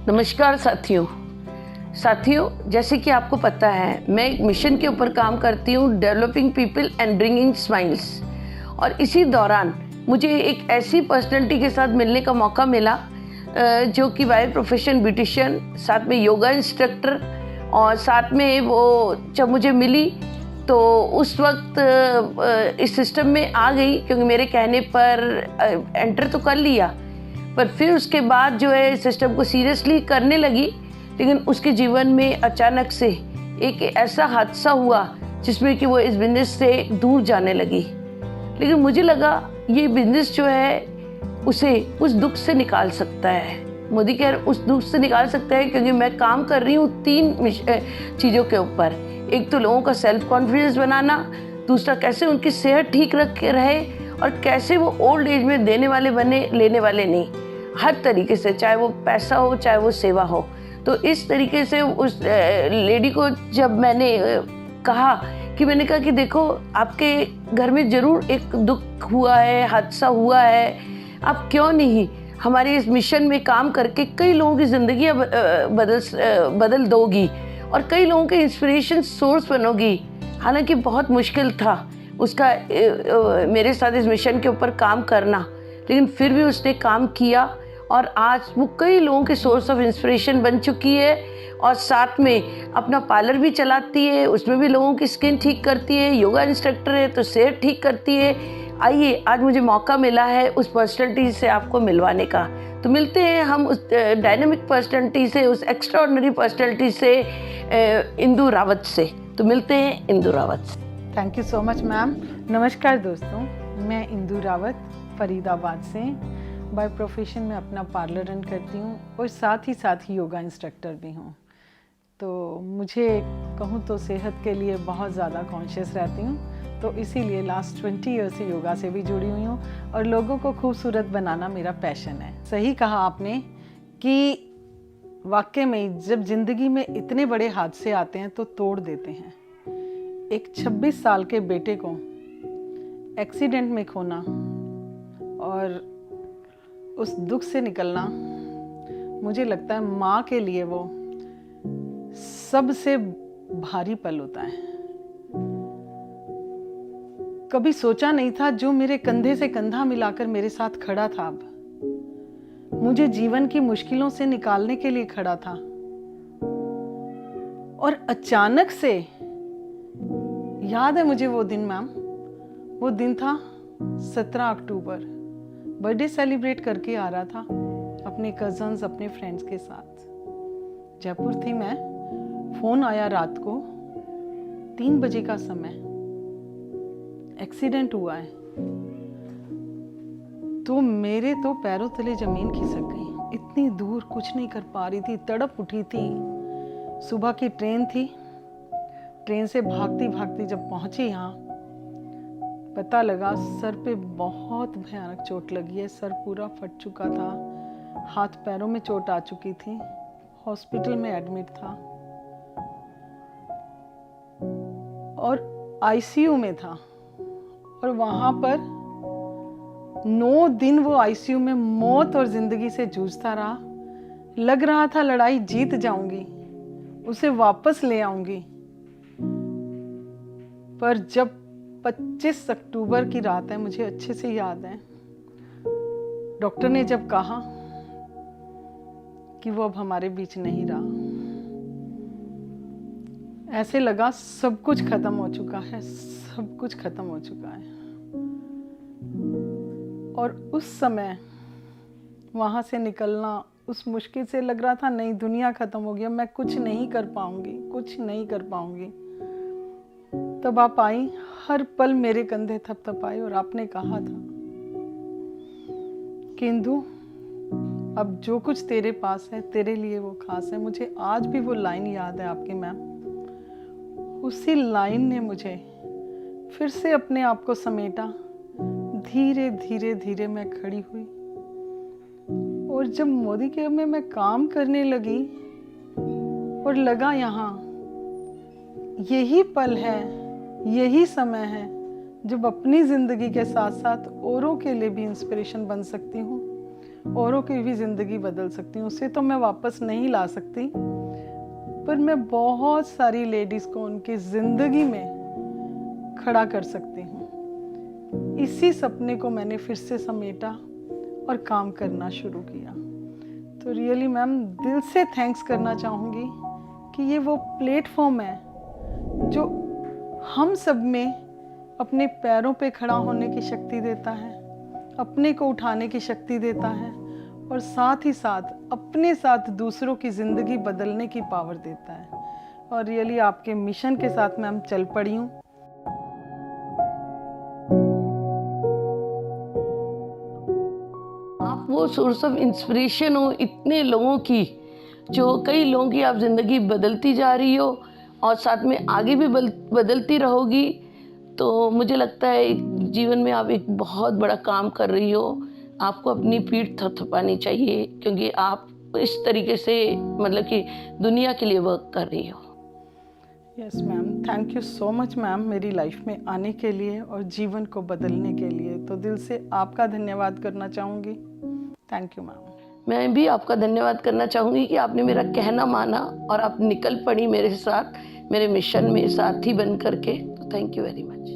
नमस्कार साथियों, जैसे कि आपको पता है मैं एक मिशन के ऊपर काम करती हूँ, developing people and bringing smiles. और इसी दौरान मुझे एक ऐसी पर्सनैलिटी के साथ मिलने का मौका मिला जो कि बाय प्रोफेशन ब्यूटिशियन, साथ में योगा इंस्ट्रक्टर, और साथ में वो जब मुझे मिली तो उस वक्त इस सिस्टम में आ गई, क्योंकि मेरे कहने पर एंटर तो कर लिया, पर फिर उसके बाद जो है सिस्टम को सीरियसली करने लगी। लेकिन उसके जीवन में अचानक से एक ऐसा हादसा हुआ जिसमें कि वो इस बिजनेस से दूर जाने लगी। लेकिन मुझे लगा ये बिजनेस जो है उसे उस दुख से निकाल सकता है। मोदी कह उस दुख से निकाल सकता है, क्योंकि मैं काम कर रही हूँ 3 चीज़ों के ऊपर। एक तो लोगों का सेल्फ कॉन्फिडेंस बनाना, दूसरा कैसे उनकी सेहत ठीक रहे, और कैसे वो ओल्ड एज में देने वाले बने, लेने वाले नहीं, हर तरीके से, चाहे वो पैसा हो चाहे वो सेवा हो। तो इस तरीके से उस लेडी को जब मैंने कहा कि देखो आपके घर में ज़रूर एक दुख हुआ है, हादसा हुआ है, आप क्यों नहीं हमारे इस मिशन में काम करके कई लोगों की ज़िंदगी बदल दोगी और कई लोगों के इंस्पिरेशन सोर्स बनोगी। हालांकि बहुत मुश्किल था उसका मेरे साथ इस मिशन के ऊपर काम करना, लेकिन फिर भी उसने काम किया और आज वो कई लोगों के सोर्स ऑफ इंस्पिरेशन बन चुकी है। और साथ में अपना पार्लर भी चलाती है, उसमें भी लोगों की स्किन ठीक करती है, योगा इंस्ट्रक्टर है तो सेहत ठीक करती है। आइए, आज मुझे मौका मिला है उस पर्सनैलिटी से आपको मिलवाने का। तो मिलते हैं हम उस डायनामिक पर्सनैलिटी से, उस एक्स्ट्राऑर्डिनरी पर्सनैलिटी से, इंदु रावत से। तो मिलते हैं इंदु रावत से। Thank you so much ma'am. नमस्कार दोस्तों, मैं इंदु रावत फरीदाबाद से बाय प्रोफेशन में अपना पार्लर रन करती हूँ और साथ ही योगा इंस्ट्रक्टर भी हूँ। तो मुझे कहूँ तो सेहत के लिए बहुत ज़्यादा कॉन्शियस रहती हूँ, तो इसीलिए लास्ट 20 ईयर से योगा से भी जुड़ी हुई हूँ और लोगों को खूबसूरत बनाना मेरा पैशन है। सही कहा आपने कि वाकई में जब ज़िंदगी में इतने बड़े हादसे आते हैं तो तोड़ देते हैं। एक 26 साल के बेटे को एक्सीडेंट में खोना और उस दुख से निकलना, मुझे लगता है माँ के लिए वो सबसे भारी पल होता है। कभी सोचा नहीं था जो मेरे कंधे से कंधा मिलाकर मेरे साथ खड़ा था, अब मुझे जीवन की मुश्किलों से निकालने के लिए खड़ा था, और अचानक से याद है मुझे वो दिन मैम, वो दिन था 17 अक्टूबर। बर्थडे सेलिब्रेट करके आ रहा था अपने कजन्स, अपने फ्रेंड्स के साथ। जयपुर थी मैं, फोन आया रात को 3 बजे का समय, एक्सीडेंट हुआ है। तो मेरे तो पैरों तले जमीन खिसक गई। इतनी दूर कुछ नहीं कर पा रही थी, तड़प उठी थी। सुबह की ट्रेन थी, ट्रेन से भागती भागती जब पहुंची यहाँ, पता लगा सर पे बहुत भयानक चोट लगी है। सर पूरा फट चुका था, हाथ पैरों में चोट आ चुकी थी, हॉस्पिटल में एडमिट था और आईसीयू में था। और वहां पर 9 दिन वो आईसीयू में मौत और जिंदगी से जूझता रहा। लग रहा था लड़ाई जीत जाऊंगी, उसे वापस ले आऊंगी। पर जब 25 अक्टूबर की रात है, मुझे अच्छे से याद है, डॉक्टर ने जब कहा कि वो अब हमारे बीच नहीं रहा, ऐसे लगा सब कुछ खत्म हो चुका है, सब कुछ खत्म हो चुका है। और उस समय वहां से निकलना, उस मुश्किल से लग रहा था नहीं, दुनिया खत्म हो गया, मैं कुछ नहीं कर पाऊंगी, कुछ नहीं कर पाऊंगी। तब आप आई, हर पल मेरे कंधे थपथपाए और आपने कहा था कि इंदु, अब जो कुछ तेरे पास है तेरे लिए वो खास है। मुझे आज भी वो लाइन याद है आपकी मैम। उसी लाइन ने मुझे फिर से अपने आप को समेटा। धीरे धीरे धीरे मैं खड़ी हुई और जब मोदी केयर में मैं काम करने लगी और लगा यहाँ यही पल है, यही समय है जब अपनी ज़िंदगी के साथ साथ औरों के लिए भी इंस्पिरेशन बन सकती हूँ। औरों की भी ज़िंदगी बदल सकती हूँ। उसे तो मैं वापस नहीं ला सकती, पर मैं बहुत सारी लेडीज़ को उनकी ज़िंदगी में खड़ा कर सकती हूँ। इसी सपने को मैंने फिर से समेटा और काम करना शुरू किया। तो रियली मैम दिल से थैंक्स करना चाहूँगी कि ये वो प्लेटफॉर्म है जो हम सब में अपने पैरों पे खड़ा होने की शक्ति देता है, अपने को उठाने की शक्ति देता है और साथ ही साथ अपने साथ दूसरों की ज़िंदगी बदलने की पावर देता है। और रियली आपके मिशन के साथ मैम चल पड़ी हूँ। आप वो सोर्स ऑफ इंस्पिरेशन हो इतने लोगों की, जो कई लोगों की आप ज़िंदगी बदलती जा रही हो और साथ में आगे भी बदलती रहोगी। तो मुझे लगता है जीवन में आप एक बहुत बड़ा काम कर रही हो। आपको अपनी पीठ थपथपानी चाहिए, क्योंकि आप इस तरीके से मतलब कि दुनिया के लिए वर्क कर रही हो। Yes ma'am, thank you so much ma'am मेरी लाइफ में आने के लिए और जीवन को बदलने के लिए। तो दिल से आपका धन्यवाद करना चाहूँगी। Thank you ma'am. मैं भी आपका धन्यवाद करना चाहूँगी कि आपने मेरा कहना माना और आप निकल पड़ी मेरे साथ, मेरे मिशन में साथी बन करके। तो थैंक यू वेरी मच।